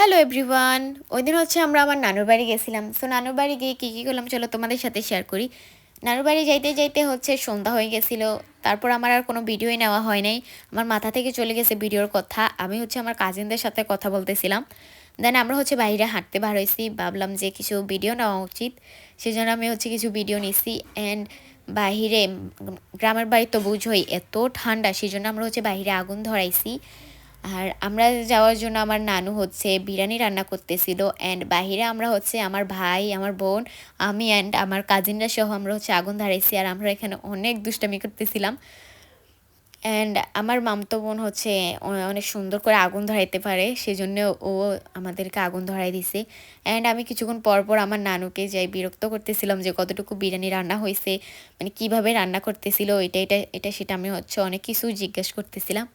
Hello everyone. ওই দিন হচ্ছে আমরা আমার নানুর বাড়ি গেছিলাম। সো নানুর বাড়ি গিয়ে কী করলাম চলো তোমাদের সাথে শেয়ার করি। নানুর বাড়ি যাইতে যাইতে হচ্ছে সন্ধ্যা হয়ে গেছিল। তারপর আমার আর কোনো ভিডিওই নেওয়া হয় নাই। আমার মাথা থেকে চলে গেছে ভিডিওর কথা। আমি হচ্ছে আমার কাজিনদের সাথে কথা বলতেছিলাম। দেন আমরা হচ্ছে বাইরে হাঁটতে বার হয়েছি, ভাবলাম যে কিছু ভিডিও নেওয়া উচিত। সেজন্য আমি হচ্ছে কিছু ভিডিও নিছি। অ্যান্ড বাহিরে গ্রামের বাড়ি তো বুঝোই এত ঠান্ডা, সেজন্য আমরা হচ্ছে বাইরে আগুন ধরাইছি। আর আমরা যাওয়ার জন্য আমার নানু হচ্ছে বিরিয়ানি রান্না করতেছিল। অ্যান্ড বাহিরে আমরা হচ্ছে আমার ভাই, আমার বোন, আমি অ্যান্ড আমার কাজিনরা সহ আমরা হচ্ছে আগুন ধরাইছি। আর আমরা এখানে অনেক দুষ্টামি করতেছিলাম। অ্যান্ড আমার মামতো বোন হচ্ছে অনেক সুন্দর করে আগুন ধরাইতে পারে, সেজন্য ও আমাদেরকে আগুন ধরাই দিছে। অ্যান্ড আমি কিছুক্ষণ পর পর আমার নানুকে যাই বিরক্ত করতেছিলাম যে কতটুকু বিরিয়ানি রান্না হয়েছে, মানে কিভাবে রান্না করতেছিল, এটা সেটা আমি হচ্ছে অনেক কিছু জিজ্ঞেস করতেছিলাম।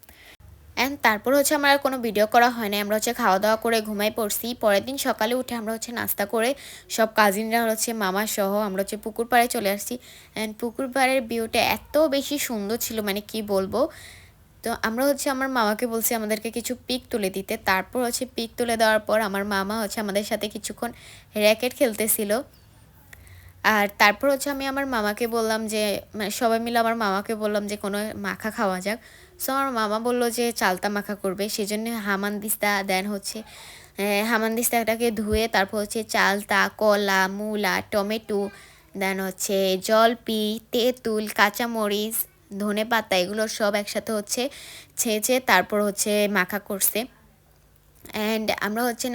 অ্যান্ড তারপর হচ্ছে আমার আর কোনো ভিডিও করা হয় না। আমরা হচ্ছে খাওয়া দাওয়া করে ঘুমাই পড়ছি। পরের দিন সকালে উঠে আমরা হচ্ছে নাস্তা করে সব কাজিনরা হচ্ছে মামা সহ আমরা হচ্ছে পুকুর পাড়ে চলে আসছি। অ্যান্ড পুকুর পাড়ের ভিউটা এত বেশি সুন্দর ছিল, মানে কি বলবো। তো আমরা হচ্ছে আমার মামাকে বলছি আমাদেরকে কিছু পিক তুলে দিতে। তারপর হচ্ছে পিক তুলে দেওয়ার পর আমার মামা হচ্ছে আমাদের সাথে কিছুক্ষণ র্যাকেট খেলতেছিল। আর তারপর হচ্ছে আমি আমার মামাকে বললাম যে, মানে সবাই মিলে আমার মামাকে বললাম যে কোনো মাখা খাওয়া যাক। সো আমার মামা বললো যে চালতা মাখা করবে, সেজন্য হামানদিস্তা দেন হচ্ছে হামানদিস্তাটাকে ধুয়ে তারপর হচ্ছে চালতা, কলা, মূলা, টমেটো, দেন হচ্ছে জলপি, তেঁতুল, কাঁচামরিচ, ধনেপাতা, এগুলো সব একসাথে হচ্ছে ছেঁচে তারপর হচ্ছে মাখা করছে। অ্যান্ড আমরা হচ্ছে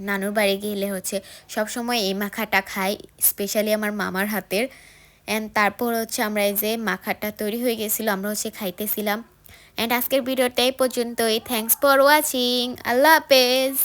নানুর বাড়ি গেলে হচ্ছে সব সময় এই মাখাটা খাই, স্পেশালি আমার মামার হাতের। অ্যান্ড তারপর হচ্ছে আমরা এই যে মাখাটা তৈরি হয়ে গেছিলো, আমরা হচ্ছে খাইতেছিলাম। অ্যান্ড আজকের ভিডিওটা এই পর্যন্তই। Thanks for watching. আল্লাহ হাফেজ।